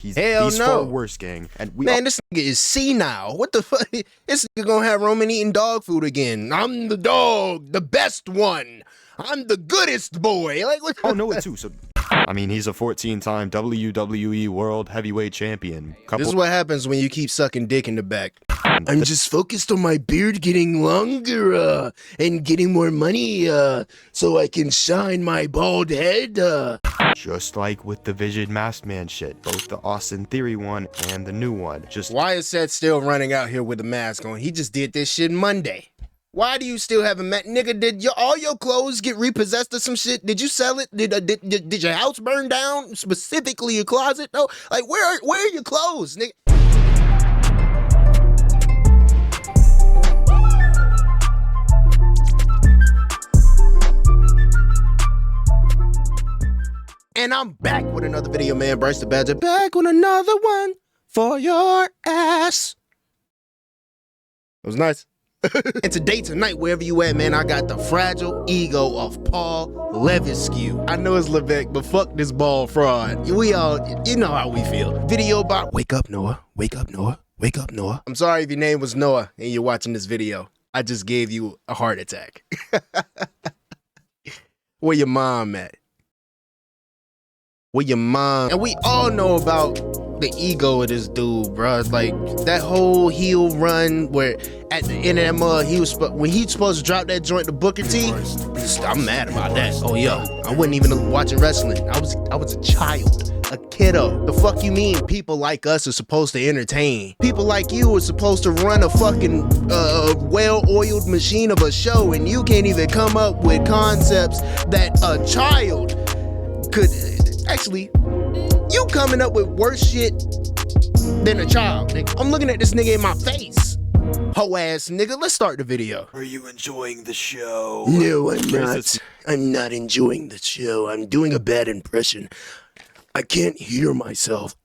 He's Hell no. far worse, gang. And Man, this nigga is senile. What the fuck? This nigga gonna have Roman eating dog food again. I'm the dog, the best one. I'm the goodest boy. Like, what? Oh, no, it too. So, I mean, he's a 14-time WWE World Heavyweight Champion. This is what happens when you keep sucking dick in the back. I'm just focused on my beard getting longer and getting more money so I can shine my bald head. Just like with the Vision Masked Man shit, both the Austin Theory one and the new one. Just why is Seth still running out here with a mask on? He just did this shit Monday. Why do you still have a mask? Nigga, did all your clothes get repossessed or some shit? Did you sell it? Did your house burn down? Specifically your closet? No, like where are your clothes, nigga? And I'm back with another video, man. Bryce the Badger back with another one for your ass. It was nice. And today, tonight, wherever you at, man, I got the fragile ego of Paul Levesque. I know it's Levesque, but fuck this ball fraud. We all, you know how we feel. Video about wake up, Noah. Wake up, Noah. Wake up, Noah. I'm sorry if your name was Noah and you're watching this video. I just gave you a heart attack. Where your mom at? Where your mom? And we all know about the ego of this dude, bruh. Like that whole heel run where at the end of that mud, when he's supposed to drop that joint to Booker T. I'm mad about that. Oh yeah, I wasn't even watching wrestling. I was a child, a kiddo. The fuck you mean? People like us are supposed to entertain. People like you are supposed to run a fucking well-oiled machine of a show, and you can't even come up with concepts that a child could. Actually, you coming up with worse shit than a child, nigga. I'm looking at this nigga in my face. Ho ass nigga, let's start the video. Are you enjoying the show? No, I'm not. I'm not enjoying the show. I'm doing a bad impression. I can't hear myself.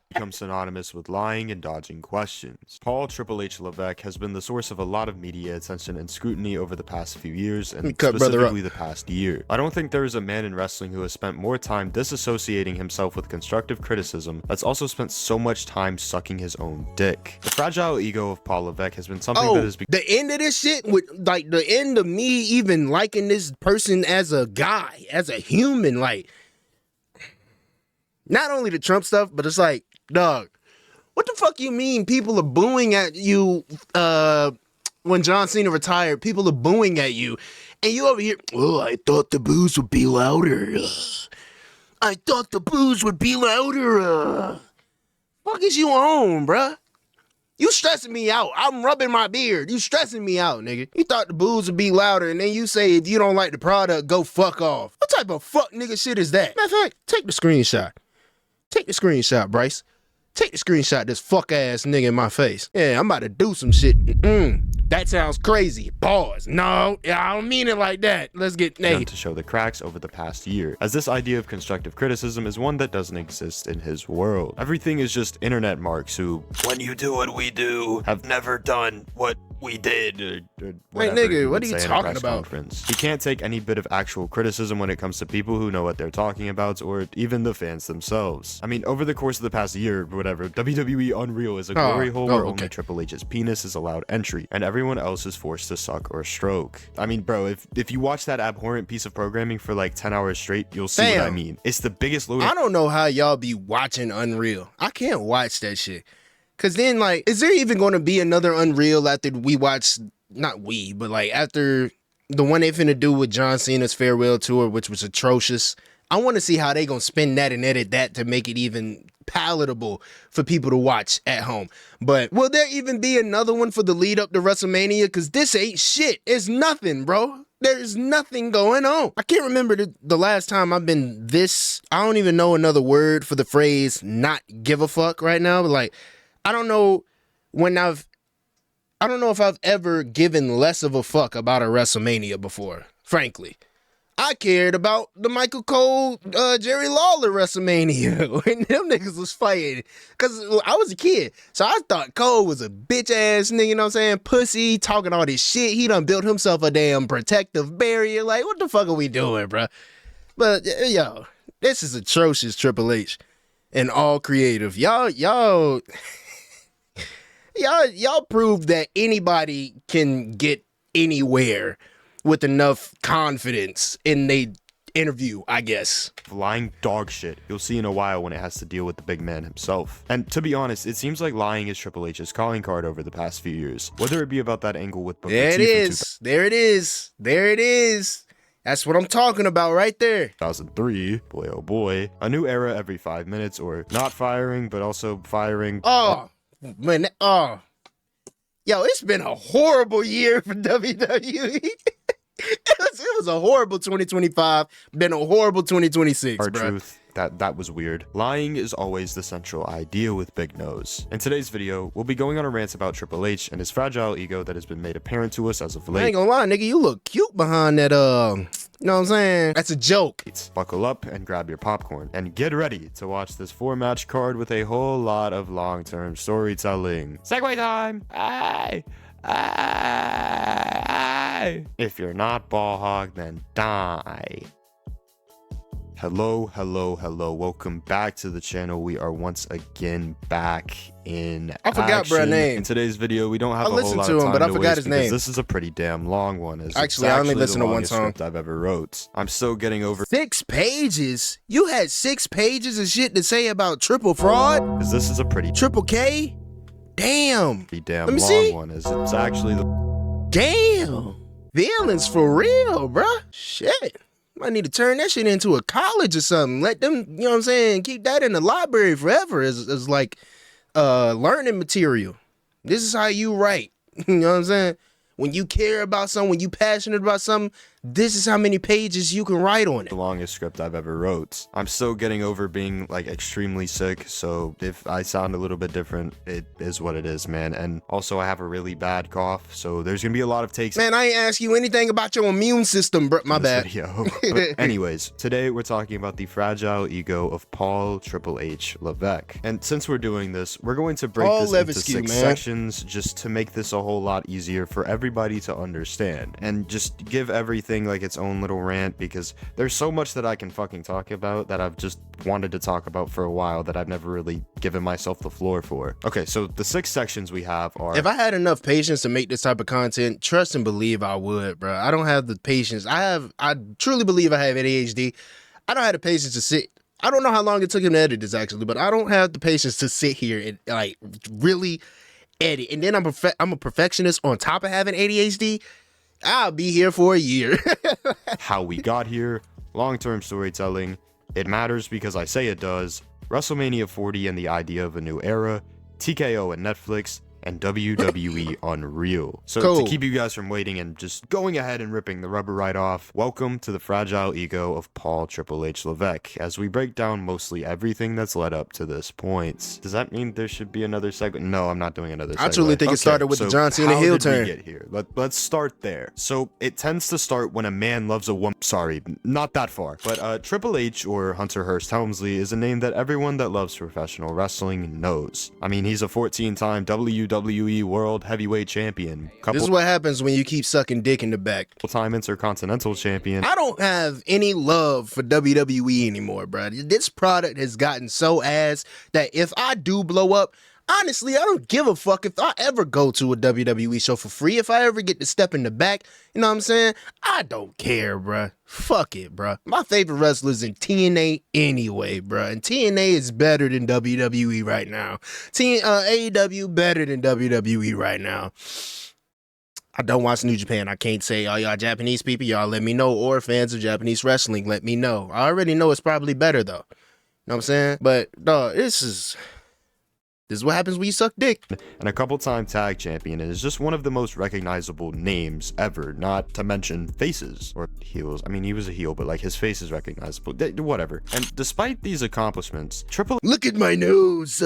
Become synonymous with lying and dodging questions. Paul Triple H Levesque has been the source of a lot of media attention and scrutiny over the past few years, and specifically the past year. I don't think there is a man in wrestling who has spent more time disassociating himself with constructive criticism that's also spent so much time sucking his own dick. The fragile ego of Paul Levesque has been something that has become— the end of this shit, with like the end of me even liking this person as a guy, as a human, like not only the Trump stuff, but it's like, dog, what the fuck you mean people are booing at you when John Cena retired? People are booing at you. And you over here, oh, I thought the boos would be louder. I thought the boos would be louder. Fuck is you on, bruh? You stressing me out. I'm rubbing my beard. You stressing me out, nigga. You thought the boos would be louder, and then you say if you don't like the product, go fuck off. What type of fuck nigga shit is that? Matter of fact, take the screenshot. Take the screenshot, Bryce. Take the screenshot of this fuck ass nigga in my face. Yeah, I'm about to do some shit. That sounds crazy. Pause. No, I don't mean it like that. Let's get to show the cracks over the past year, as this idea of constructive criticism is one that doesn't exist in his world. Everything is just internet marks who, when you do what we do, have never done what we did, or whatever. Hey nigga, what are you talking about? He can't take any bit of actual criticism when it comes to people who know what they're talking about, or even the fans themselves. I mean, over the course of the past year, whatever, WWE Unreal is a glory hole where only Triple H's penis is allowed entry, and everyone else is forced to suck or stroke. I mean, bro, if you watch that abhorrent piece of programming for like 10 hours straight, you'll see what I mean. It's the biggest load of— I don't know how y'all be watching Unreal. I can't watch that shit. Cause then, like, is there even going to be another Unreal after we watch, not we, but like after the one they finna do with John Cena's farewell tour, which was atrocious? I want to see how they gonna spin that and edit that to make it even palatable for people to watch at home. But will there even be another one for the lead up to WrestleMania? Cause this ain't shit. It's nothing, bro. There's nothing going on. I can't remember the last time I've been this, I don't even know another word for the phrase not give a fuck right now, but like, I don't know if I've ever given less of a fuck about a WrestleMania before, frankly. I cared about the Michael Cole, Jerry Lawler WrestleMania when them niggas was fighting. Because I was a kid, so I thought Cole was a bitch-ass nigga, you know what I'm saying? Pussy, talking all this shit. He done built himself a damn protective barrier. Like, what the fuck are we doing, bruh? But, yo, this is atrocious, Triple H. and all creative. Y'all prove that anybody can get anywhere with enough confidence in they interview, I guess. Lying dog shit you'll see in a while when it has to deal with the big man himself. And to be honest, it seems like lying is Triple H's calling card over the past few years, whether it be about that angle with Booker There it T is. There it is. There it is. That's what I'm talking about right there. 2003, boy oh boy, a new era every 5 minutes, or not firing but also firing. Oh man, yo, it's been a horrible year for WWE. It was a horrible 2025, been a horrible 2026, Our bro. truth, that was weird. Lying is always the central idea with Big Nose. In today's video, we'll be going on a rant about Triple H and his fragile ego that has been made apparent to us as of I late. ain't gonna lie, nigga, you look cute behind that, you know what I'm saying? That's a joke. Buckle up and grab your popcorn, and get ready to watch this 4-match card with a whole lot of long-term storytelling. Segway time! Aye! Aye! If you're not ball hog, then die. Hello, welcome back to the channel. We are once again back in I forgot action. bruh name. In today's video, we don't have I a whole listened lot to of him, time but I to forgot waste his because name. this is a pretty damn long one. Actually, I only listened to one longest song. script I've ever wrote. I'm still getting over 6 pages? You had 6 pages of shit to say about triple fraud? because this is a pretty Triple K? Damn. damn Let me long see. one. As it's actually the Damn. Villains for real, bruh. Shit. I need to turn that shit into a college or something. Let them, you know what I'm saying, keep that in the library forever as like learning material. This is how you write. You know what I'm saying? When you care about something, when you passionate about something, this is how many pages you can write on it. longest script I've ever wrote. I'm still getting over being like extremely sick, so if I sound a little bit different, it is what it is, man. And also I have a really bad cough, so there's gonna be a lot of takes. Man, I ain't ask you anything about your immune system, bro. My in this bad. video. But anyways, today we're talking about the fragile ego of Paul Triple H Levesque. And since we're doing this, we're going to break Paul this Levesque, into 6 man. sections just to make this a whole lot easier for everybody to understand. And just give everything like its own little rant, because there's so much that I can fucking talk about that I've just wanted to talk about for a while that I've never really given myself the floor for. Okay, so the 6 sections we have are... If I had enough patience to make this type of content, trust and believe I would, bro. I don't have the patience. I truly believe I have ADHD. I don't have the patience to sit. I don't know how long it took him to edit this actually, but I don't have the patience to sit here and like really edit. And then I'm a perfectionist on top of having ADHD. I'll be here for a year. how we got here, long-term storytelling, it matters because I say it does, WrestleMania 40 and the idea of a new era, TKO and Netflix, and WWE Unreal. So Cool. to keep you guys from waiting and just going ahead and ripping the rubber right off, welcome to the fragile ego of Paul Triple H Levesque, as we break down mostly everything that's led up to this point. Does that mean there should be another segment? No, I'm not doing another segment. I truly think it started with the John Cena heel How turn. did we get here? Let's start there. So it tends to start when a man loves a woman. Sorry, not that far. But Triple H, or Hunter Hearst Helmsley, is a name that everyone that loves professional wrestling knows. I mean, he's a 14-time WWE World Heavyweight Champion, This is what happens when you keep sucking dick in the back. couple-time Intercontinental Champion. I don't have any love for WWE anymore, bro. This product has gotten so ass that if I do blow up, honestly, I don't give a fuck if I ever go to a WWE show for free. If I ever get to step in the back, you know what I'm saying? I don't care, bruh. Fuck it, bruh. My favorite wrestlers in TNA anyway, bruh. And TNA is better than WWE right now. AEW better than WWE right now. I don't watch New Japan. I can't say, oh, y'all Japanese people, y'all let me know. Or fans of Japanese wrestling, let me know. I already know it's probably better, though. You know what I'm saying? But, dog, this is what happens when you suck dick. And a couple-time tag champion, and is just one of the most recognizable names ever, not to mention faces or heels. I mean, he was a heel, but like his face is recognizable. Whatever. And despite these accomplishments, Triple Look at my nose.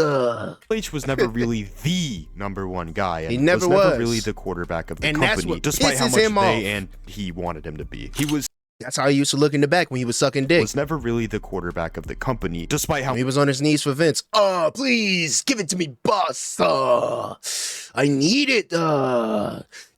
H was never really the #1 guy, and He never was never was. really the quarterback of the And that's company, what despite how pisses much him they off. and he wanted him to be. He was That's how he used to look in the back when he was sucking dick. never really the quarterback of the company, despite how He was on his knees for Vince. Oh, please, give it to me, boss. I need it.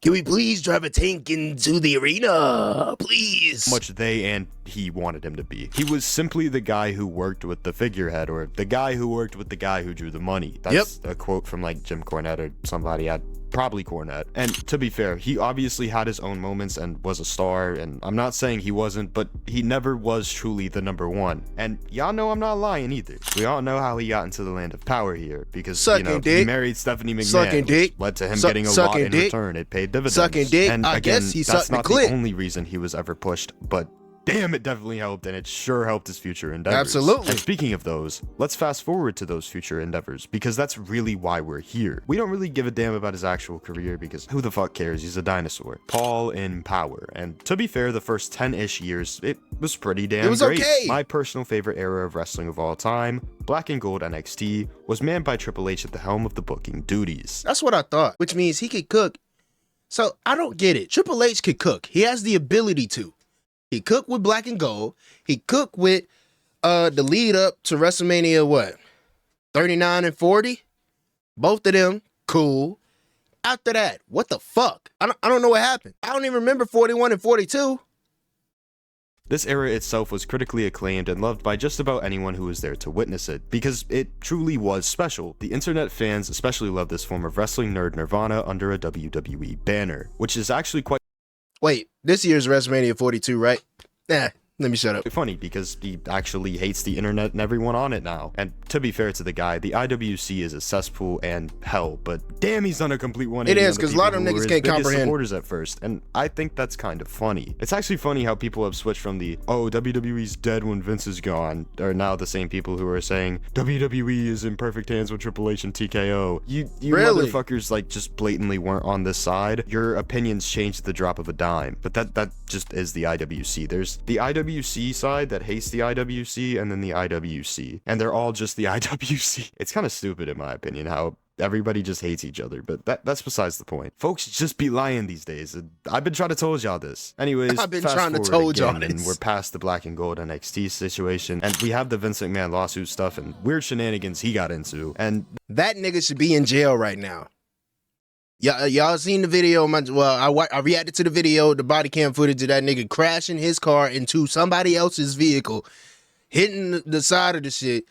Can we please drive a tank into the arena? Please. Much they and he wanted him to be. He was simply the guy who worked with the figurehead, or the guy who worked with the guy who drew the money. That's a quote from like Jim Cornette or somebody. Probably Cornette. And to be fair, he obviously had his own moments and was a star, and I'm not saying he wasn't, but he never was truly the number one. And y'all know I'm not lying either. We all know how he got into the land of power here, because he married Stephanie McMahon, which led to him getting a lot in return. It paid dividends. Sucking dick. And I again, guess he that's sucked not the clit. the only reason he was ever pushed, but damn, it definitely helped, and it sure helped his future endeavors. Absolutely. And speaking of those, let's fast forward to those future endeavors, because that's really why we're here. We don't really give a damn about his actual career, because who the fuck cares? He's a dinosaur. Paul in Power. And to be fair, the first 10-ish years, it was pretty damn great. Okay. My personal favorite era of wrestling of all time, Black and Gold NXT, was manned by Triple H at the helm of the booking duties. That's what I thought, which means he could cook. So I don't get it. Triple H could cook. He has the ability to. He cooked with Black and Gold. He cooked with the lead up to WrestleMania, what? 39 and 40? Both of them, cool. After that, what the fuck? I don't know what happened. I don't even remember 41 and 42. This era itself was critically acclaimed and loved by just about anyone who was there to witness it, because it truly was special. The internet fans especially loved this form of wrestling nerd nirvana under a WWE banner, which is actually quite Wait, this year's WrestleMania 42, right? Let me shut up. funny, because he actually hates the internet and everyone on it now. And to be fair to the guy, the IWC is a cesspool and hell, but damn, he's done a complete 180. It is, because a lot of them niggas can't comprehend. Supporters at first, and I think that's kind of funny. It's actually funny how people have switched from the, oh, WWE's dead when Vince is gone, are now the same people who are saying WWE is in perfect hands with Triple H and TKO. You really? Motherfuckers like just blatantly weren't on this side. Your opinions changed at the drop of a dime, but that just is the IWC. There's the IWC side that hates the IWC, and then the IWC, and they're all just the IWC. It's kind of stupid in my opinion how everybody just hates each other, but that's besides the point. Folks just be lying these days. I've been trying to told y'all this. Anyways, I've been trying to told y'all this. And we're past the Black and Gold NXT situation, and we have the Vince McMahon lawsuit stuff and weird shenanigans he got into, and that nigga should be in jail right now. Y'all seen the video? I reacted to the video, the body cam footage of that nigga crashing his car into somebody else's vehicle, hitting the side of the shit.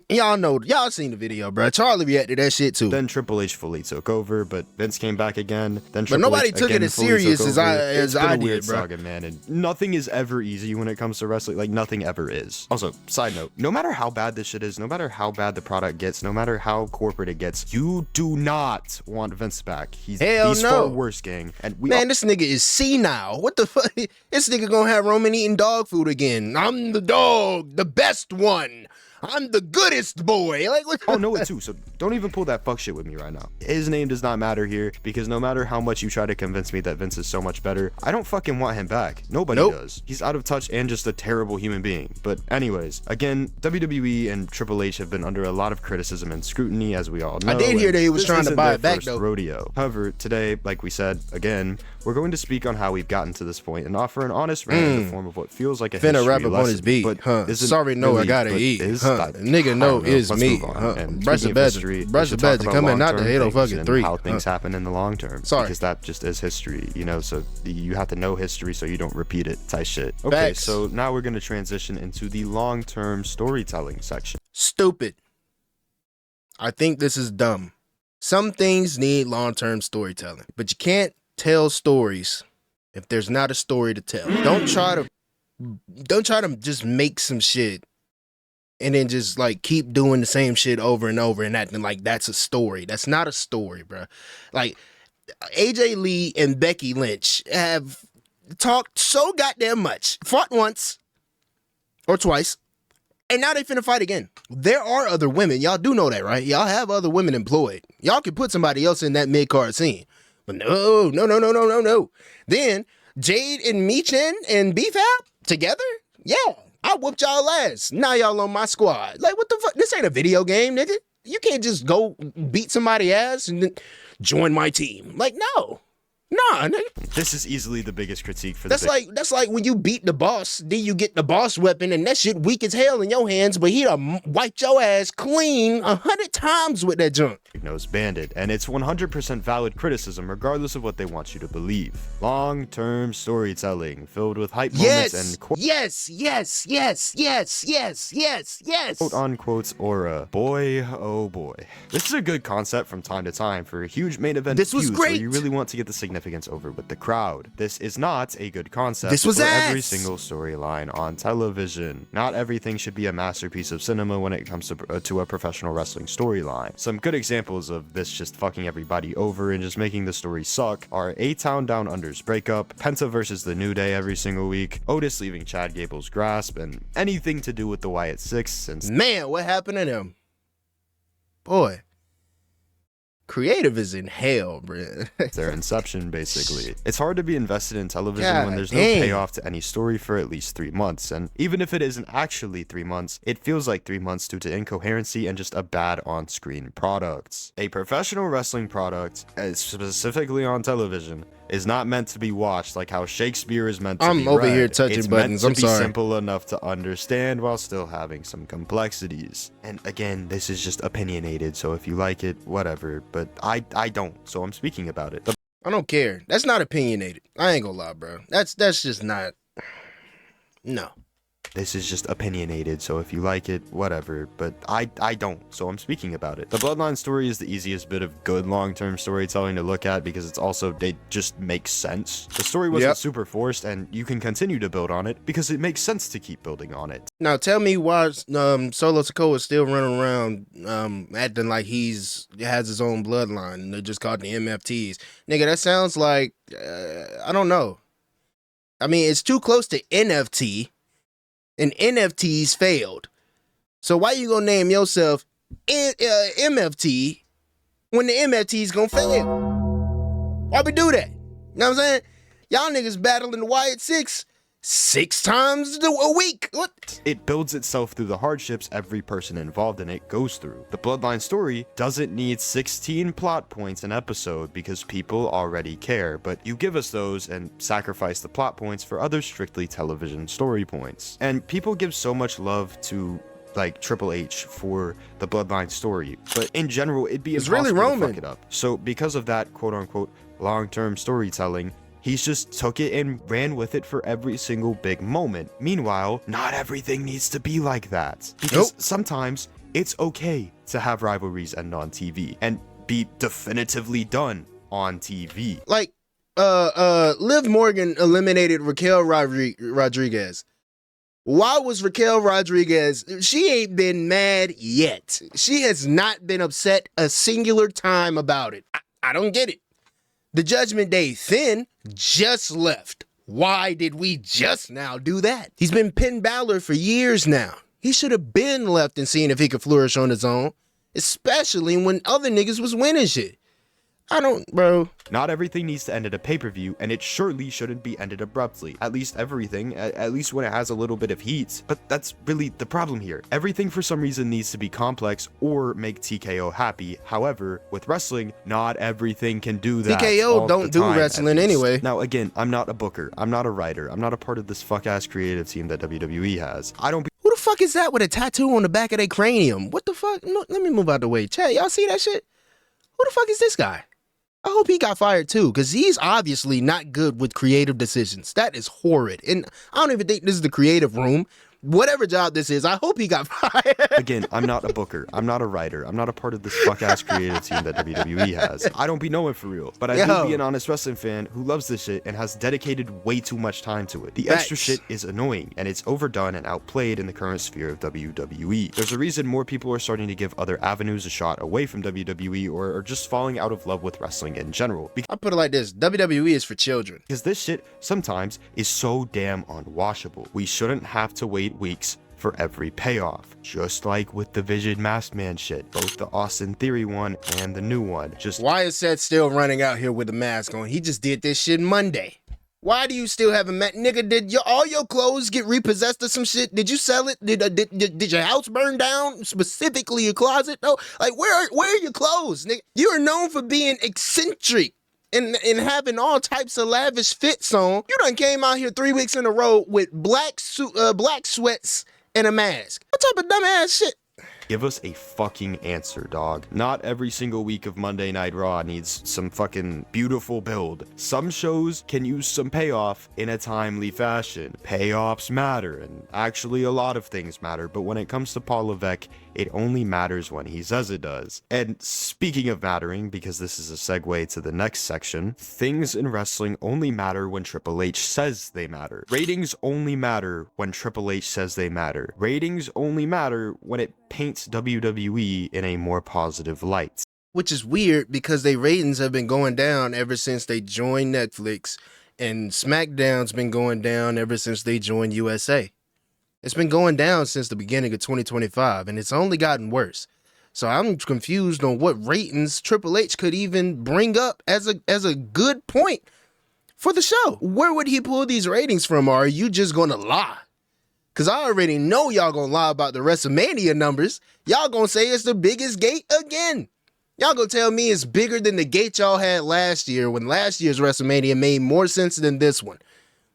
Y'all seen the video, bro. Charlie reacted to that shit too. Then Triple H fully took over, but Vince came back again. Then Triple but nobody H took it as serious as I did, weird bro. Saga, man, and nothing is ever easy when it comes to wrestling. Like nothing ever is. Also, side note: no matter how bad this shit is, no matter how bad the product gets, no matter how corporate it gets, you do not want Vince back. He's far worse, gang. And this nigga is senile. What the fuck? This nigga gonna have Roman eating dog food again. I'm the dog, the best one. I'm the goodest boy. Like, what? Oh, know it too, so don't even pull that fuck shit with me right now. His name does not matter here, because no matter how much you try to convince me that Vince is so much better, I don't fucking want him back. Nobody does. He's out of touch and just a terrible human being. But anyways, again, WWE and Triple H have been under a lot of criticism and scrutiny, as we all know. I did hear that he was trying to buy it back, though. Rodeo. However, today, like we said, again, we're going to speak on how we've gotten to this point and offer an honest rant in the form of what feels like a history rap up lesson, on his beat, but sorry, no, I gotta eat. Nigga, no, is me. Brush the badger coming out the 803. How things happen in the long term. Sorry. Because that just is history, so you have to know history so you don't repeat it type shit. Okay, so now we're going to transition into the long-term storytelling section. Stupid. I think this is dumb. Some things need long-term storytelling, but you can't tell stories if there's not a story to tell. Don't try to just make some shit and then just like keep doing the same shit over and over and acting like that's a story. That's not a story, bro. Like AJ Lee and Becky Lynch have talked so goddamn much, fought once or twice, and now they finna fight again. There are other women. Y'all do know that, right? Y'all have other women employed. Y'all can put somebody else in that mid-card scene. But no. Then Jade and Michin and B-Fab together? Yeah. I whooped y'all ass. Now y'all on my squad. Like, what the fuck? This ain't a video game, nigga. You can't just go beat somebody ass and then join my team. Like, no. Nah, nigga. This is easily the biggest critique for that's like when you beat the boss, then you get the boss weapon, and that shit weak as hell in your hands, but he done wiped your ass clean 100 times with that junk. nosed bandit, and it's 100% valid criticism regardless of what they want you to believe. Long-term storytelling filled with hype moments and quote-unquote aura. Boy, oh boy. This is a good concept from time to time for huge main event feuds where you really want to get the significance over with the crowd. This is not a good concept for every single storyline on television. Not everything should be a masterpiece of cinema when it comes to a professional wrestling storyline. Some good examples of this just fucking everybody over and just making the story suck are A-Town Down Under's breakup, Penta versus the New Day every single week, Otis leaving Chad Gable's grasp, and anything to do with the Wyatt Six since— Man, what happened to them? Boy. Creative is in hell, bro. their inception, basically. It's hard to be invested in television when there's no payoff to any story for at least 3 months, and even if it isn't actually 3 months, it feels like 3 months due to incoherency and just a bad on-screen product. A professional wrestling product, specifically on television, is not meant to be watched like how Shakespeare is meant to be read. I'm over here touching buttons. I'm sorry. It's meant to be simple enough to understand while still having some complexities. And again, this is just opinionated, so if you like it, whatever. But I don't, so I'm speaking about it. I don't care. That's not opinionated. I ain't gonna lie, bro. That's just not. No. This is just opinionated, so if you like it, whatever, but I don't, so I'm speaking about it. The Bloodline story is the easiest bit of good long-term storytelling to look at because it just makes sense. The story wasn't super forced, and you can continue to build on it because it makes sense to keep building on it. Now tell me why Solo Sikoa is still running around acting like he has his own bloodline, and they just called the MFTs. Nigga, that sounds like, I don't know. I mean, it's too close to NFT. And NFTs failed. So why you gonna name yourself MFT when the MFT's gonna fail? Why we do that? You know what I'm saying? Y'all niggas battling the Wyatt Six 6 times a week. What? It builds itself through the hardships every person involved in it goes through. The Bloodline story doesn't need 16 plot points an episode because people already care, but you give us those and sacrifice the plot points for other strictly television story points. And people give so much love to like Triple H for the Bloodline story, but in general it'd be impossible to fuck it up. So because of that quote-unquote long-term storytelling, he's just took it and ran with it for every single big moment. Meanwhile, not everything needs to be like that. Because sometimes it's okay to have rivalries end on TV and be definitively done on TV. Like, Liv Morgan eliminated Raquel Rodriguez. Why was Raquel Rodriguez? She ain't been mad yet. She has not been upset a singular time about it. I don't get it. The Judgment Day Finn just left. Why did we just now do that? He's been Finn Balor for years now. He should have been left and seen if he could flourish on his own, especially when other niggas was winning shit. I don't, bro. Not everything needs to end at a pay-per-view, and it surely shouldn't be ended abruptly. At least everything, at least when it has a little bit of heat. But that's really the problem here. Everything for some reason needs to be complex or make TKO happy. However, with wrestling, not everything can do that. TKO don't do wrestling anyway. Now again, I'm not a booker. I'm not a writer. I'm not a part of this fuck-ass creative team that WWE has. Who the fuck is that with a tattoo on the back of their cranium? What the fuck? No, let me move out the way. Chat, y'all see that shit? Who the fuck is this guy? I hope he got fired too, because he's obviously not good with creative decisions. That is horrid. And I don't even think this is the creative room. Whatever job this is, I hope he got fired. Again, I'm not a booker. I'm not a writer. I'm not a part of this fuck-ass creative team that WWE has. I don't be knowing for real. But I do be an honest wrestling fan who loves this shit and has dedicated way too much time to it. The extra shit is annoying, and it's overdone and outplayed in the current sphere of WWE. There's a reason more people are starting to give other avenues a shot away from WWE or are just falling out of love with wrestling in general. I'll put it like this. WWE is for children. Because this shit sometimes is so damn unwashable. We shouldn't have to wait weeks for every payoff, just like with the Vision Masked Man shit, both the Austin Theory one and the new one. Just why is Seth still running out here with a mask on? He just did this shit Monday. Why do you still have a mask? Nigga, did all your clothes get repossessed or some shit? Did you sell it? Did your house burn down? Specifically your closet? No, like where are your clothes, nigga? You are known for being eccentric and having all types of lavish fits on. You done came out here 3 weeks in a row with black sweats and a mask. What type of dumbass shit? Give us a fucking answer, dog. Not every single week of Monday Night Raw needs some fucking beautiful build. Some shows can use some payoff in a timely fashion. Payoffs matter, and actually a lot of things matter, but when it comes to Paul Levesque, it only matters when he says it does. And speaking of mattering, because this is a segue to the next section, things in wrestling only matter when Triple H says they matter. Ratings only matter when Triple H says they matter. Ratings only matter when it paints WWE in a more positive light. Which is weird because their ratings have been going down ever since they joined Netflix, and SmackDown's been going down ever since they joined USA. It's been going down since the beginning of 2025, and it's only gotten worse. So I'm confused on what ratings Triple H could even bring up as a good point for the show. Where would he pull these ratings from, or are you just going to lie? Because I already know y'all going to lie about the WrestleMania numbers. Y'all going to say it's the biggest gate again. Y'all gonna tell me it's bigger than the gate y'all had last year, when last year's WrestleMania made more sense than this one.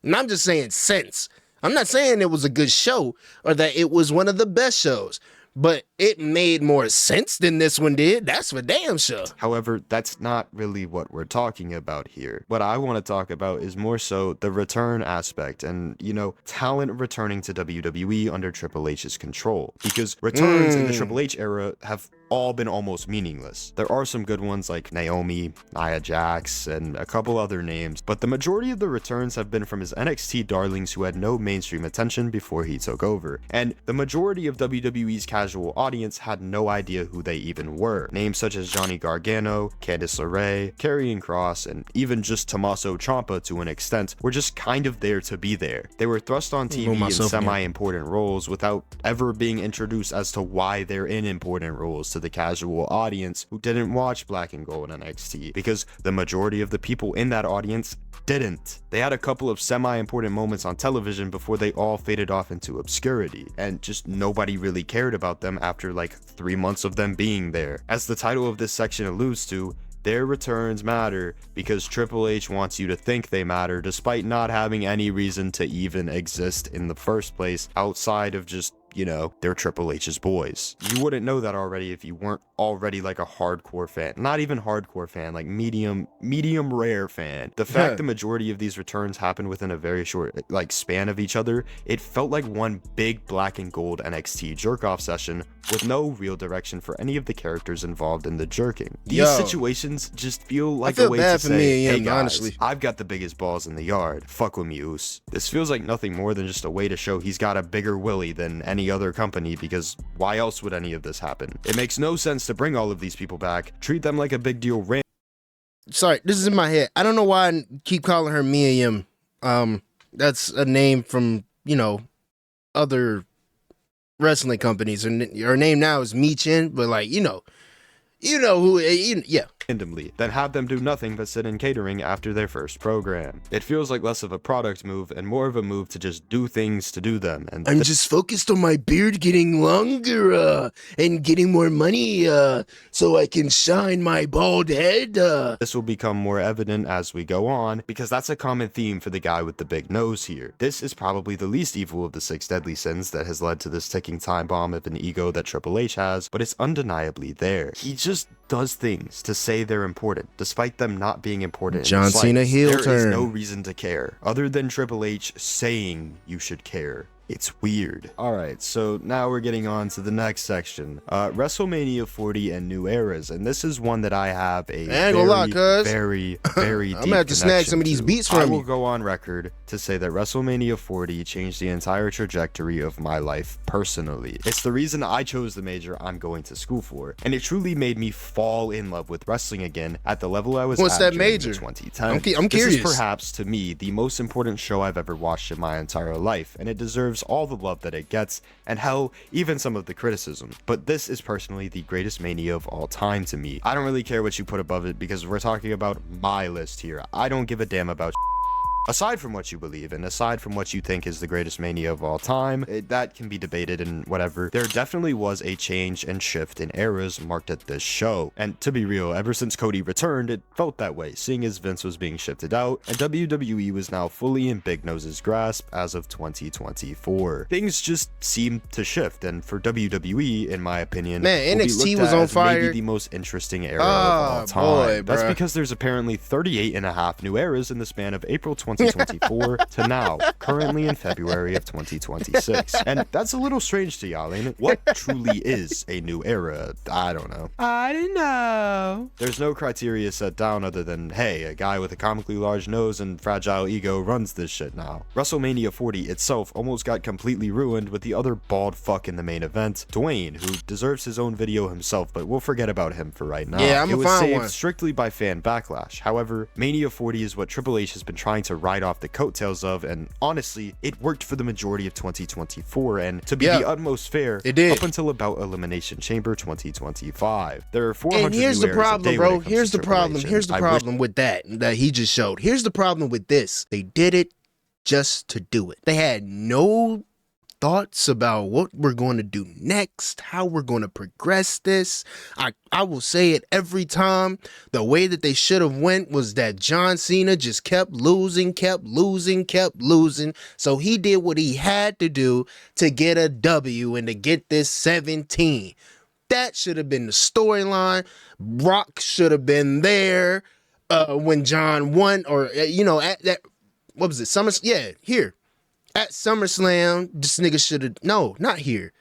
And I'm just saying sense. I'm not saying it was a good show or that it was one of the best shows, but it made more sense than this one did. That's for damn sure. However, that's not really what we're talking about here. What I want to talk about is more so the return aspect and, you know, talent returning to WWE under Triple H's control. Because returns in the Triple H era have all been almost meaningless. There are some good ones like Naomi, Nia Jax, and a couple other names, but the majority of the returns have been from his NXT darlings who had no mainstream attention before he took over. And the majority of WWE's casual audience had no idea who they even were. Names such as Johnny Gargano, Candice LeRae, Karrion Kross, and even just Tommaso Ciampa to an extent were just kind of there to be there. They were thrust on TV in semi-important roles without ever being introduced as to why they're in important roles to the casual audience who didn't watch Black and Gold NXT, because the majority of the people in that audience didn't. They had a couple of semi-important moments on television before they all faded off into obscurity, and just nobody really cared about them after like 3 months of them being there. As the title of this section alludes to, their returns matter because Triple H wants you to think they matter despite not having any reason to even exist in the first place outside of just, you know, they're Triple H's boys. You wouldn't know that already if you weren't already like a hardcore fan. Not even hardcore fan, like medium rare fan. The fact the majority of these returns happened within a very short like span of each other, it felt like one big Black and Gold NXT jerk-off session with no real direction for any of the characters involved in the jerking. These situations just feel like a way to say, hey guys, honestly, I've got the biggest balls in the yard. Fuck with me, Oos. This feels like nothing more than just a way to show he's got a bigger willy than any other company, because why else would any of this happen? It makes no sense to bring all of these people back, treat them like a big deal Sorry, this is in my head. I don't know why I keep calling her Mia Yim. That's a name from, you know, other wrestling companies. Her name now is Mi Chin, but like, you know who, yeah. Randomly, then have them do nothing but sit in catering after their first program. It feels like less of a product move and more of a move to just do things to do them. And I'm just focused on my beard getting longer and getting more money so I can shine my bald head. This will become more evident as we go on, because that's a common theme for the guy with the big nose here. This is probably the least evil of the 6 deadly sins that has led to this ticking time bomb of an ego that Triple H has, but it's undeniably there. He just does things to say they're important, despite them not being important. John Cena heel turn. There is no reason to care, other than Triple H saying you should care. It's weird. Alright, so now we're getting on to the next section. WrestleMania 40 and New Eras, and this is one that I have a very deep I'm gonna have to snag some of these beats from you. I will go on record to say that WrestleMania 40 changed the entire trajectory of my life personally. It's the reason I chose the major I'm going to school for, and it truly made me fall in love with wrestling again at the level I was What's at that during major? the 2010. I'm curious. This is perhaps, to me, the most important show I've ever watched in my entire life, and it deserves all the love that it gets, and hell, even some of the criticism. But this is personally the greatest Mania of all time to me. I don't really care what you put above it, because we're talking about my list here. I don't give a damn about Aside from what you believe and aside from what you think is the greatest Mania of all time, that can be debated and whatever, there definitely was a change and shift in eras marked at this show. And to be real, ever since Cody returned, it felt that way, seeing as Vince was being shifted out, and WWE was now fully in Big Nose's grasp as of 2024. Things just seemed to shift, and for WWE, in my opinion, man, NXT was on fire. Maybe the most interesting era of all time. Boy, that's because there's apparently 38 and a half new eras in the span of April 2024 to now, currently in February of 2026. And that's a little strange to y'all, ain't it? What truly is a new era? I don't know. I don't know. There's no criteria set down other than, hey, a guy with a comically large nose and fragile ego runs this shit now. WrestleMania 40 itself almost got completely ruined with the other bald fuck in the main event, Dwayne, who deserves his own video himself, but we'll forget about him for right now. Yeah, it was saved strictly by fan backlash. However, Mania 40 is what Triple H has been trying to ride off the coattails of, and honestly, it worked for the majority of 2024, and to be the utmost fair, it did. Up until about Elimination Chamber 2025. There are 400 and here's new the problem, bro. Here's the problem. Here's the problem with that he just showed. Here's the problem with this. They did it just to do it. They had no thoughts about what we're going to do next, how we're going to progress this. I will say it every time. The way that they should have went was that John Cena just kept losing. So he did what he had to do to get a W and to get this 17. That should have been the storyline. Rock should have been there when John won, or at that, what was it? Here. At SummerSlam, this nigga should have, no, not here.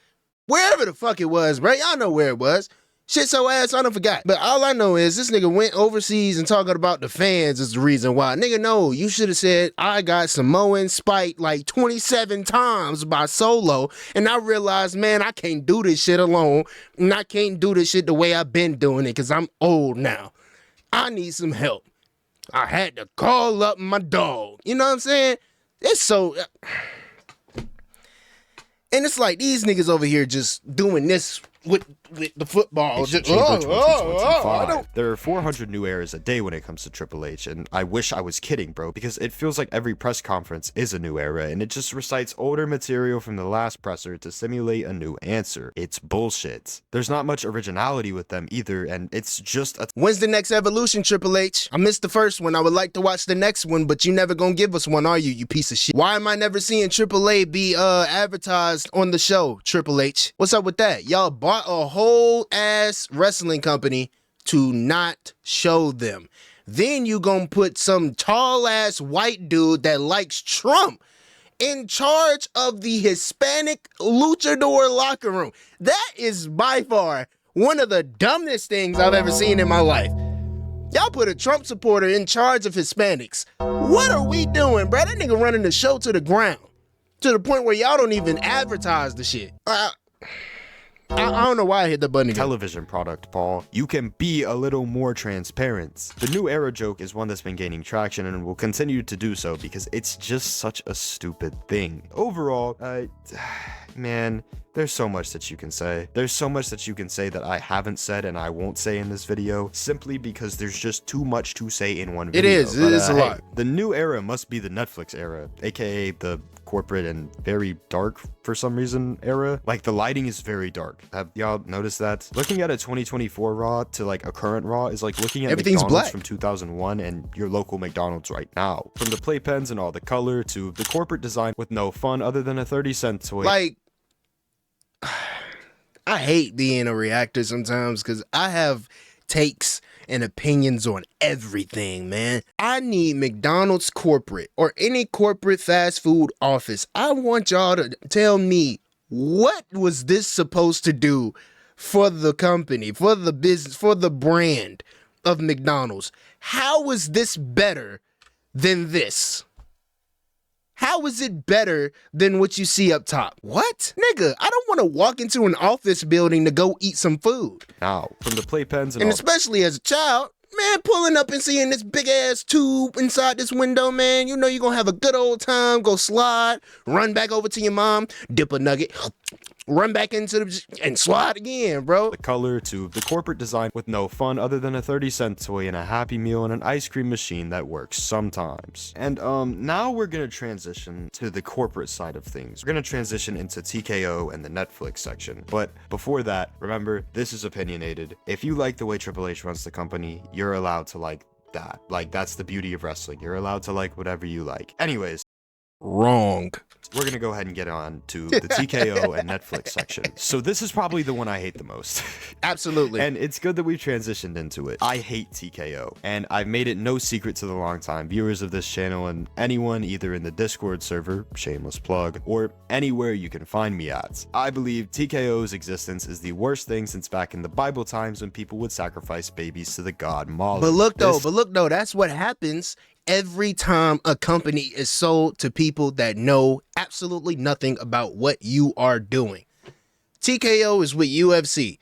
Wherever the fuck it was, bro. Y'all know where it was. Shit so ass, I done forgot. But all I know is this nigga went overseas and talking about the fans is the reason why. Nigga, no, you should have said, I got Samoan spiked like 27 times by Solo, and I realized, man, I can't do this shit alone, and I can't do this shit the way I've been doing it, because I'm old now. I need some help. I had to call up my dog. You know what I'm saying? It's so... And it's like these niggas over here just doing this with the football. Just, there are 400 new eras a day when it comes to Triple H, and I wish I was kidding, bro, because it feels like every press conference is a new era, and it just recites older material from the last presser to simulate a new answer. It's bullshit. There's not much originality with them either, and it's just a... When's the next evolution, Triple H? I missed the first one. I would like to watch the next one, but you never gonna give us one, are you, you piece of shit? Why am I never seeing Triple A be advertised on the show, Triple H? What's up with that? Y'all bought a whole ass wrestling company to not show them. Then you gonna put some tall ass white dude that likes Trump in charge of the Hispanic luchador locker room. That is by far one of the dumbest things I've ever seen in my life. Y'all put a Trump supporter in charge of Hispanics. What are we doing, bro? That nigga running the show to the ground, to the point where y'all don't even advertise the shit. I don't know why I hit the button again. Television product, Paul. You can be a little more transparent. The new era joke is one that's been gaining traction and will continue to do so because it's just such a stupid thing. Overall, man, there's so much that you can say. There's so much that you can say that I haven't said and I won't say in this video, simply because there's just too much to say in one video. It is a lot. The new era must be the Netflix era, aka the corporate and very dark for some reason era. Like, the lighting is very dark. Have y'all noticed that? Looking at a 2024 Raw to like a current Raw is like looking at everything's McDonald's black from 2001 and your local McDonald's right now. From the playpens and all the color to the corporate design with no fun other than a 30-cent toy. Like, I hate being a reactor sometimes because I have takes and opinions on everything, man. I need McDonald's corporate or any corporate fast food office. I want y'all to tell me, what was this supposed to do for the company, for the business, for the brand of McDonald's? How is this better than this? How is it better than what you see up top? What? Nigga, I don't want to walk into an office building to go eat some food. Now, from the playpens and especially as a child, man, pulling up and seeing this big ass tube inside this window, man, you know you're gonna have a good old time, go slide, run back over to your mom, dip a nugget, run back into the and slide again, bro. The color to the corporate design with no fun other than a 30-cent toy and a Happy Meal and an ice cream machine that works sometimes. And now we're gonna transition to the corporate side of things. We're gonna transition into TKO and the Netflix section. But before that, remember, this is opinionated. If you like the way Triple H runs the company, you're allowed to like that. Like, that's the beauty of wrestling. You're allowed to like whatever you like. Anyways, wrong. We're going to go ahead and get on to the TKO and Netflix section. So this is probably the one I hate the most. Absolutely. And it's good that we've transitioned into it. I hate TKO, and I've made it no secret to the longtime viewers of this channel and anyone either in the Discord server, shameless plug, or anywhere you can find me at. I believe TKO's existence is the worst thing since back in the Bible times when people would sacrifice babies to the god Molly. But look though, that's what happens every time a company is sold to people that know absolutely nothing about what you are doing. TKO is with UFC.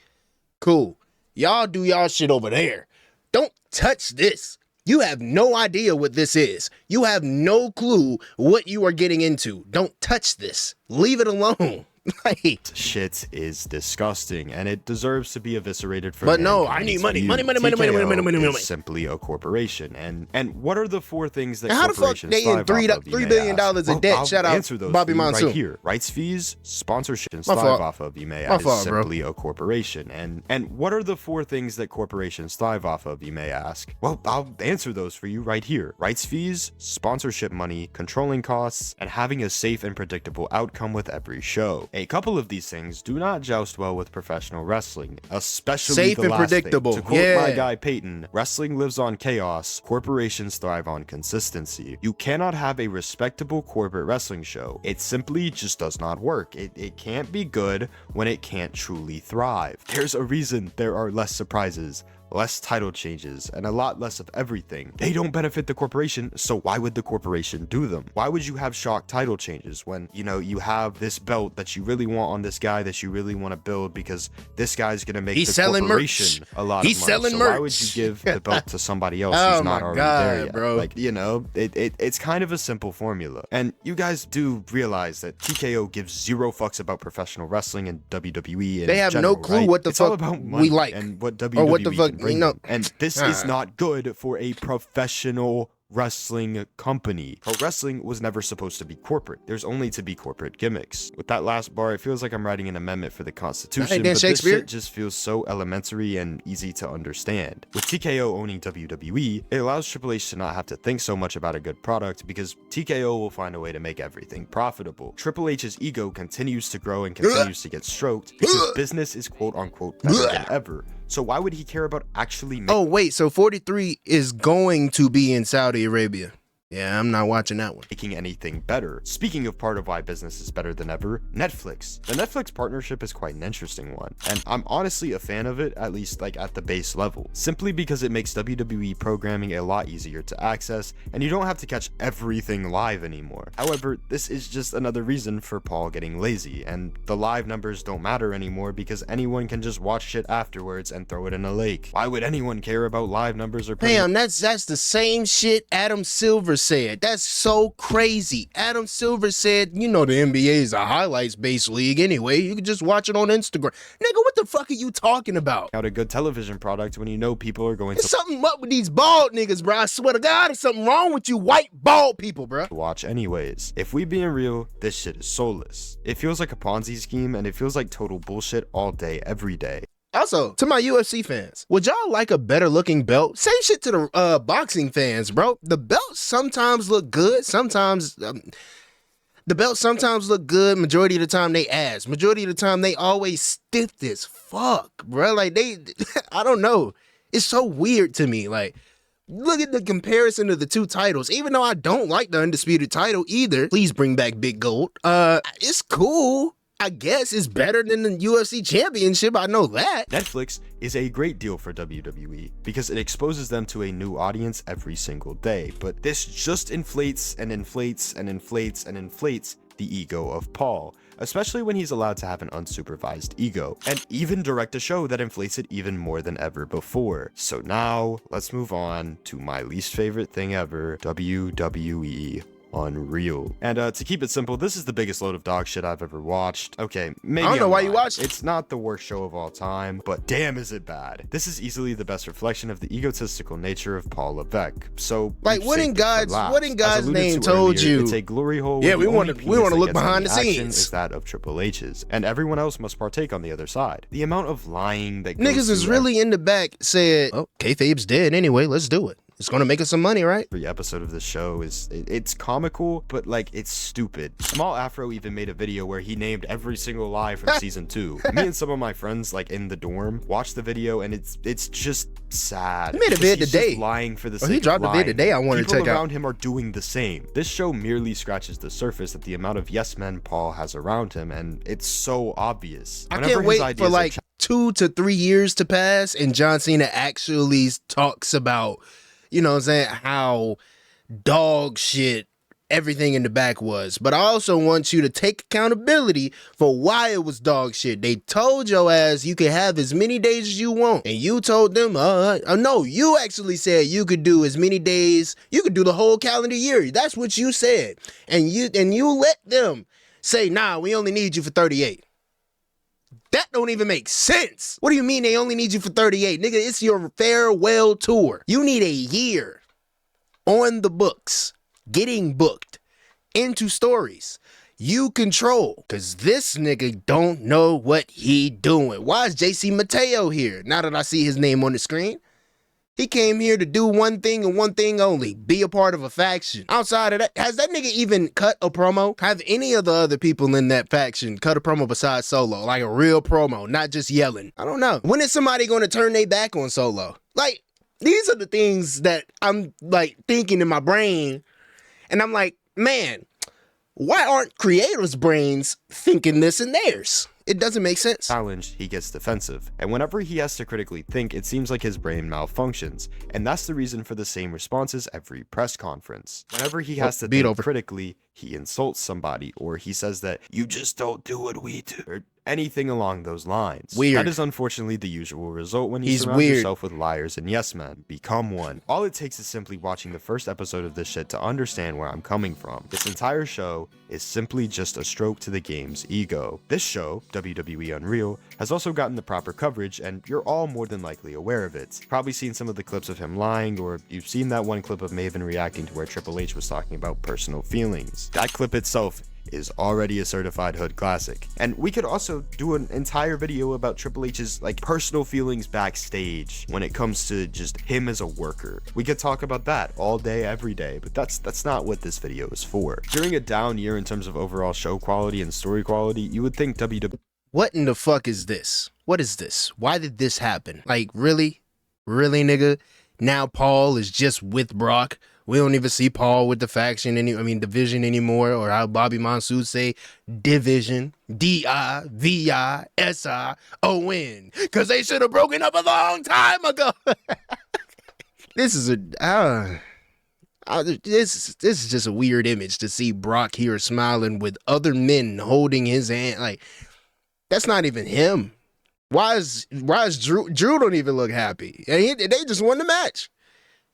Cool. Y'all do y'all shit over there. Don't touch this. You have no idea what this is. You have no clue what you are getting into. Don't touch this. Leave it alone. Like, shit is disgusting and it deserves to be eviscerated for but no, I need money. Money. Is simply a corporation. And what are the four things that how corporations the fuck they in $3 billion in debt? Shout out Bobby Monsoon. Right here. Rights fees, sponsorships thrive off of, you may ask, is simply a corporation. And what are the four things that corporations thrive off of, you may ask? Well, I'll answer those for you right here. Rights fees, sponsorship money, controlling costs, and having a safe and predictable outcome with every show. A couple of these things do not joust well with professional wrestling, especially safe the and last predictable. Thing. To quote my guy Peyton, wrestling lives on chaos, corporations thrive on consistency. You cannot have a respectable corporate wrestling show. It simply just does not work. It can't be good when it can't truly thrive. There's a reason there are less surprises, less title changes, and a lot less of everything. They don't benefit the corporation, so why would the corporation do them? Why would you have shock title changes when, you know, you have this belt that you really want on this guy that you really want to build because this guy's gonna make the corporation a lot of money. Selling so merch. Why would you give the belt to somebody else who's not already there yet? Bro. Like, you know, it's kind of a simple formula. And you guys do realize that TKO gives zero fucks about professional wrestling and WWE. And they have general, no clue right? what the it's fuck all about money we like and what WWE or what the fuck, bring, you know. and this is not good for a professional wrestling company. Pro wrestling was never supposed to be corporate. There's only to be corporate gimmicks. With that last bar, it feels like I'm writing an amendment for the Constitution, but this shit just feels so elementary and easy to understand. With TKO owning WWE, it allows Triple H to not have to think so much about a good product because TKO will find a way to make everything profitable. Triple H's ego continues to grow and continues to get stroked because business is quote unquote better than ever. So why would he care about actually making— Oh, wait, so 43 is going to be in Saudi Arabia. Yeah, I'm not watching that one. Making anything better. Speaking of part of why business is better than ever, Netflix. The Netflix partnership is quite an interesting one, and I'm honestly a fan of it, at least like at the base level, simply because it makes WWE programming a lot easier to access, and you don't have to catch everything live anymore. However, this is just another reason for Paul getting lazy, and the live numbers don't matter anymore because anyone can just watch shit afterwards and throw it in a lake. Why would anyone care about live numbers or— Damn, that's the same shit Adam Silver said. That's so crazy. Adam Silver said, you know, the NBA is a highlights-based league anyway. You can just watch it on Instagram. Nigga, what the fuck are you talking about? Out a good television product when you know people are going There's something up with these bald niggas, bro. I swear to God, there's something wrong with you white bald people, bro. Watch anyways. If we being real, this shit is soulless. It feels like a Ponzi scheme and it feels like total bullshit all day, every day. Also, to my UFC fans, would y'all like a better looking belt? Same shit to the boxing fans, bro. The belts sometimes look good. Sometimes the belts sometimes look good. Majority of the time they ass. Majority of the time they always stiff as fuck, bro. Like they, I don't know. It's so weird to me. Like, look at the comparison of the two titles. Even though I don't like the undisputed title either, please bring back Big Gold. It's cool. I guess it's better than the UFC championship. I know that. Netflix is a great deal for WWE because it exposes them to a new audience every single day. But this just inflates and inflates and inflates and inflates the ego of Paul, especially when he's allowed to have an unsupervised ego and even direct a show that inflates it even more than ever before. So now let's move on to my least favorite thing ever, WWE unreal. And to keep it simple, this is the biggest load of dog shit I've ever watched. Okay, maybe I don't know why lying. you watched it. It's not the worst show of all time, but damn is it bad. This is easily the best reflection of the egotistical nature of Paul Levesque. So like, what in God's name told earlier, you? It's a glory hole. Yeah, we want to look behind the scenes. Is that of Triple H's, and everyone else must partake on the other side. The amount of lying that niggas is really in the back said, "Oh, kayfabe's dead anyway. Let's do it. It's gonna make us some money, right?" Every episode of this show it's comical, but like it's stupid. Small Afro even made a video where he named every single lie from season 2. Me and some of my friends like in the dorm watched the video, and it's just sad. He made a vid today. Lying for the sake he dropped of a vid today. I want to check out. People around him are doing the same. This show merely scratches the surface of the amount of yes men Paul has around him, and it's so obvious. I can't wait for like 2 to 3 years to pass and John Cena actually talks about, you know what I'm saying, how dog shit everything in the back was. But I also want you to take accountability for why it was dog shit. They told your ass you could have as many days as you want. And you told them, no, you actually said you could do as many days. You could do the whole calendar year. That's what you said. And you let them say, nah, we only need you for 38. That don't even make sense. What do you mean they only need you for 38? Nigga, it's your farewell tour. You need a year on the books, getting booked into stories you control. Cause this nigga don't know what he doing. Why is JC Mateo here? Now that I see his name on the screen. He came here to do one thing and one thing only, be a part of a faction. Outside of that, has that nigga even cut a promo? Have any of the other people in that faction cut a promo besides Solo? Like a real promo, not just yelling. I don't know. When is somebody going to turn their back on Solo? Like, these are the things that I'm like thinking in my brain. And I'm like, man, why aren't creators' brains thinking this in theirs? It doesn't make sense. Challenged, he gets defensive, and whenever he has to critically think, it seems like his brain malfunctions, and that's the reason for the same responses every press conference. Whenever he has to think critically, he insults somebody, or he says that you just don't do what we do, or anything along those lines. Weird. That is unfortunately the usual result when you surround yourself with liars and yes men. Become one. All it takes is simply watching the first episode of this shit to understand where I'm coming from. This entire show is simply just a stroke to the game's ego. This show, WWE Unreal, has also gotten the proper coverage, and you're all more than likely aware of it. Probably seen some of the clips of him lying, or you've seen that one clip of Maven reacting to where Triple H was talking about personal feelings. That clip itself is already a certified hood classic. And we could also do an entire video about Triple H's like personal feelings backstage when it comes to just him as a worker. We could talk about that all day, every day, but that's not what this video is for. During a down year in terms of overall show quality and story quality, you would think WWE... What in the fuck is this? What is this? Why did this happen? Like, really? Really, nigga? Now Paul is just with Brock? We don't even see Paul with the faction division anymore, or how Bobby Monsoon say division, D-I-V-I-S-I-O-N, because they should have broken up a long time ago. This is this is just a weird image to see Brock here smiling with other men holding his hand. Like, that's not even him. Why is Drew don't even look happy? And they just won the match.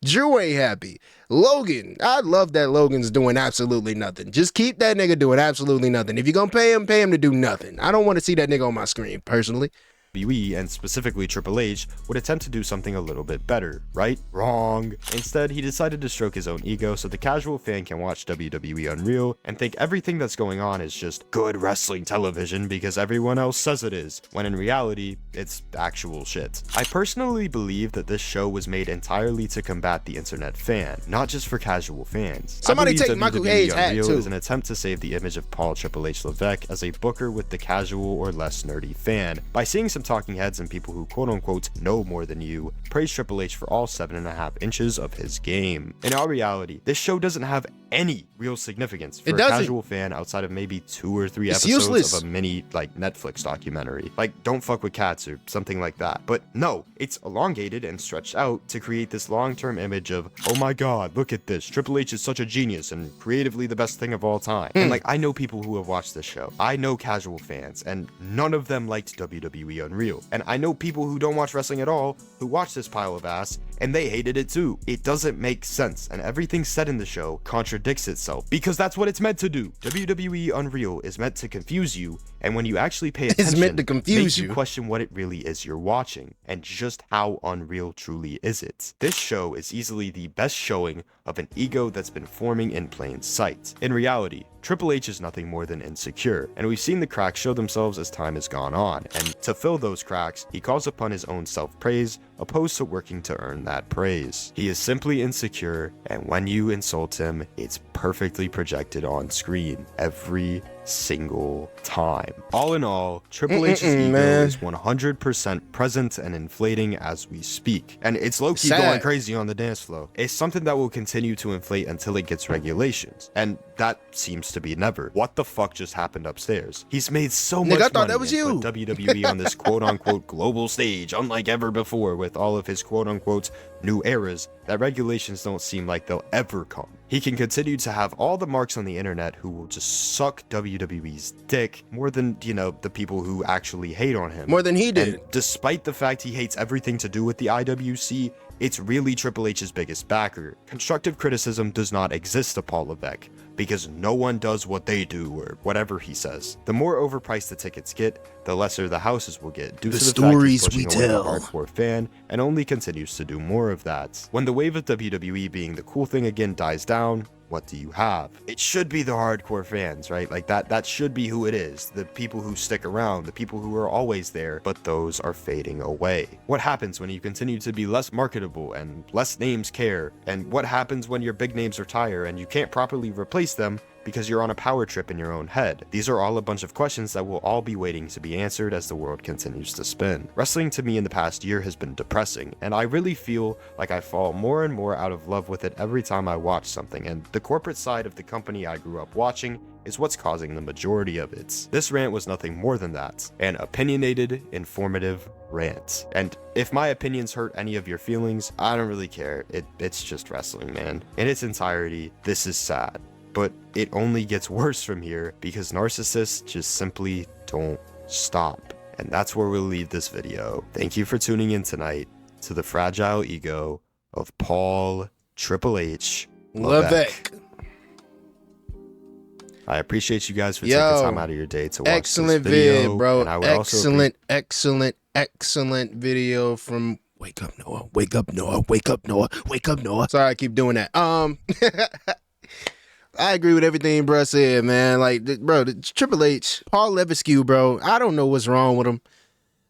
Drew ain't happy. Logan, I love that Logan's doing absolutely nothing. Just keep that nigga doing absolutely nothing. If you're gonna pay him to do nothing. I don't want to see that nigga on my screen, personally. WWE, and specifically Triple H, would attempt to do something a little bit better, right? Wrong. Instead, he decided to stroke his own ego so the casual fan can watch WWE Unreal and think everything that's going on is just good wrestling television because everyone else says it is, when in reality, it's actual shit. I personally believe that this show was made entirely to combat the internet fan, not just for casual fans. Somebody take Michael Hayes' hat too. Is an attempt to save the image of Paul Triple H Levesque as a booker with the casual or less nerdy fan by seeing some talking heads and people who quote-unquote know more than you praise Triple H for all 7.5 inches of his game. In all reality, this show doesn't have any real significance for a casual fan outside of maybe 2 or 3 episodes of a mini like Netflix documentary, like Don't Fuck with Cats or something like that. But no, it's elongated and stretched out to create this long-term image of, oh my god, look at this, Triple H is such a genius and creatively the best thing of all time. And like, I know people who have watched this show. I know casual fans, and none of them liked WWE Unreal. And I know people who don't watch wrestling at all who watch this pile of ass and they hated it too. It doesn't make sense, and everything said in the show contradicts itself, because that's what it's meant to do. WWE Unreal is meant to confuse you, and when you actually pay attention, it's meant to confuse you question what it really is you're watching, and just how unreal truly is it. This show is easily the best showing of an ego that's been forming in plain sight. In reality, Triple H is nothing more than insecure, and we've seen the cracks show themselves as time has gone on, and to fill those cracks, he calls upon his own self-praise, opposed to working to earn that praise. He is simply insecure, and when you insult him, it's perfectly projected on screen every single time. All in all, Triple H's ego is 100% present and inflating as we speak, and it's low-key going crazy on the dance floor. It's something that will continue to inflate until it gets regulations, and that seems to be never. What the fuck just happened upstairs? He's made so much money that was you. and put WWE on this quote-unquote global stage, unlike ever before, with all of his quote-unquote new eras, that regulations don't seem like they'll ever come. He can continue to have all the marks on the internet who will just suck WWE's dick more than, you know, the people who actually hate on him. More than he did. And despite the fact he hates everything to do with the IWC, it's really Triple H's biggest backer. Constructive criticism does not exist to Paul Levesque, because no one does what they do, or whatever he says. The more overpriced the tickets get, the lesser the houses will get, due to the stories fact he's we pushing away tell. the hardcore fan, and only continues to do more of that. When the wave of WWE being the cool thing again dies down, what do you have? It should be the hardcore fans, right? Like that should be who it is. The people who stick around, the people who are always there, but those are fading away. What happens when you continue to be less marketable and less names care? And what happens when your big names retire and you can't properly replace them because you're on a power trip in your own head? These are all a bunch of questions that will all be waiting to be answered as the world continues to spin. Wrestling to me in the past year has been depressing, and I really feel like I fall more and more out of love with it every time I watch something, and the corporate side of the company I grew up watching is what's causing the majority of it. This rant was nothing more than that, an opinionated, informative rant. And if my opinions hurt any of your feelings, I don't really care. It's just wrestling, man. In its entirety, this is sad. But it only gets worse from here because narcissists just simply don't stop. And that's where we'll leave this video. Thank you for tuning in tonight to the fragile ego of Paul Triple H Levesque. I appreciate you guys for taking time out of your day to watch this video, bro. And I would excellent video from Wake Up Noah, Wake Up Noah, Wake Up Noah, Wake Up Noah. Sorry, I keep doing that. I agree with everything bro said, man. Like, bro, Triple H, Paul Levesque, bro, I don't know what's wrong with him.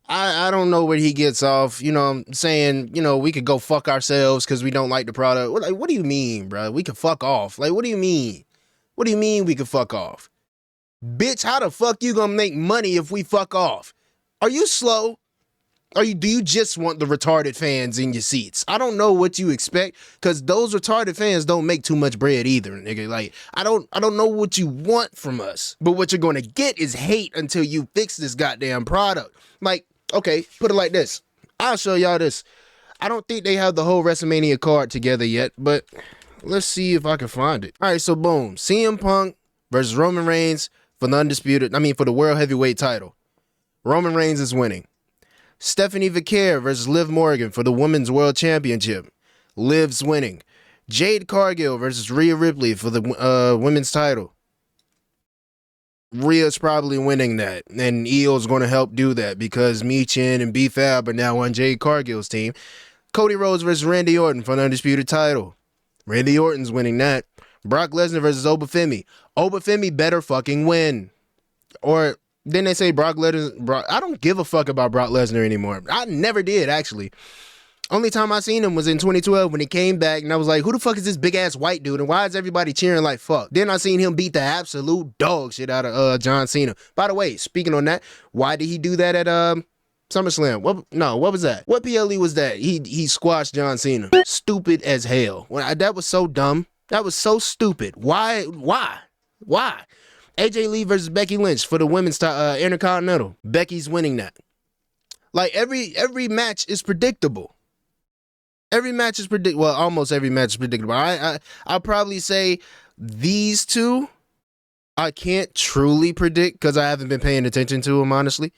I don't know where he gets off, you know, saying, you know, we could go fuck ourselves because we don't like the product. What do you mean, bro? We could fuck off. Like, what do you mean? What do you mean we could fuck off? Bitch, how the fuck you gonna make money if we fuck off? Are you slow? Do you just want the retarded fans in your seats? I don't know what you expect, because those retarded fans don't make too much bread either, nigga. Like, I don't know what you want from us. But what you're gonna get is hate until you fix this goddamn product. Like, okay, put it like this. I'll show y'all this. I don't think they have the whole WrestleMania card together yet, but let's see if I can find it. All right, so boom. CM Punk versus Roman Reigns for the World Heavyweight title. Roman Reigns is winning. Stephanie Vaquer versus Liv Morgan for the Women's World Championship. Liv's winning. Jade Cargill versus Rhea Ripley for the women's title. Rhea's probably winning that, and Io's going to help do that because Michin and B-Fab are now on Jade Cargill's team. Cody Rhodes versus Randy Orton for the Undisputed title. Randy Orton's winning that. Brock Lesnar versus Obafemi. Obafemi better fucking win. Or then they say Brock Lesnar. I don't give a fuck about Brock Lesnar anymore. I never did, actually. Only time I seen him was in 2012 when he came back, and I was like, who the fuck is this big-ass white dude, and why is everybody cheering like fuck? Then I seen him beat the absolute dog shit out of John Cena. By the way, speaking on that, why did he do that at SummerSlam? What was that? What PLE was that? He squashed John Cena. Stupid as hell. That was so dumb. That was so stupid. Why? AJ Lee versus Becky Lynch for the women's Intercontinental. Becky's winning that. Like, every match is predictable. Every match is predictable. Well, almost every match is predictable. I'll probably say these two I can't truly predict because I haven't been paying attention to them, honestly.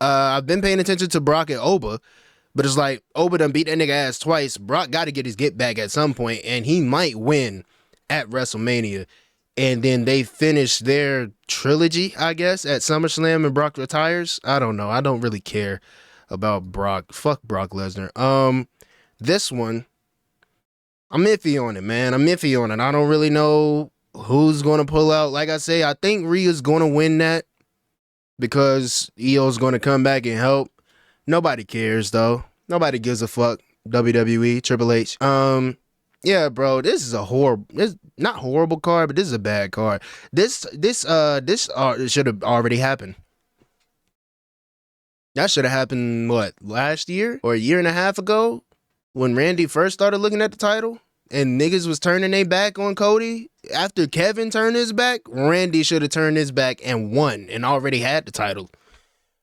I've been paying attention to Brock and Oba, But it's like, Oba done beat that nigga ass twice. Brock got to get his get back at some point, and he might win at WrestleMania. And then they finish their trilogy, I guess, at SummerSlam and Brock retires. I don't know. I don't really care about Brock. Fuck Brock Lesnar. This one, I'm iffy on it, man. I'm iffy on it. I don't really know who's going to pull out. Like I say, I think Rhea's going to win that because Io's going to come back and help. Nobody cares, though. Nobody gives a fuck. WWE, Triple H. Yeah, bro, this is a not horrible card, but this is a bad card. This should have already happened. That should have happened, what, last year or a year and a half ago when Randy first started looking at the title and niggas was turning their back on Cody. After Kevin turned his back, Randy should have turned his back and won and already had the title.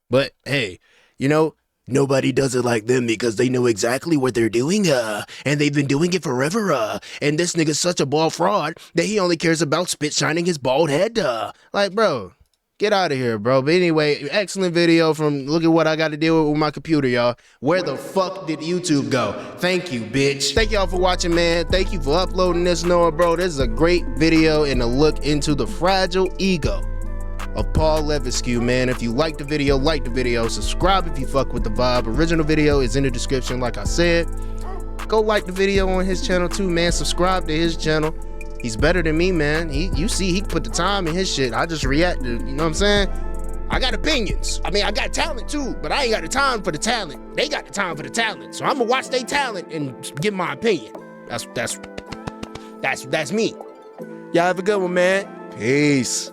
But hey, you know, nobody does it like them because they know exactly what they're doing, and they've been doing it forever, and this nigga's such a bald fraud that he only cares about spit shining his bald head, Like, bro, get out of here, bro. But anyway, excellent video from, look at what I got to deal with my computer, y'all. Where the fuck did YouTube go? Thank you, bitch. Thank y'all for watching, man. Thank you for uploading this, Noah, bro. This is a great video and a look into the fragile ego of Paul Levesque, man. If you like the video, subscribe if you fuck with the vibe. Original video is in the description, like I said. Go like the video on his channel too, man. Subscribe to his channel. He's better than me, man. You see, he put the time in his shit. I just react to, you know what I'm saying? I got opinions. I mean, I got talent too, but I ain't got the time for the talent. They got the time for the talent. So I'm gonna watch their talent and give my opinion. That's me. Y'all have a good one, man. Peace.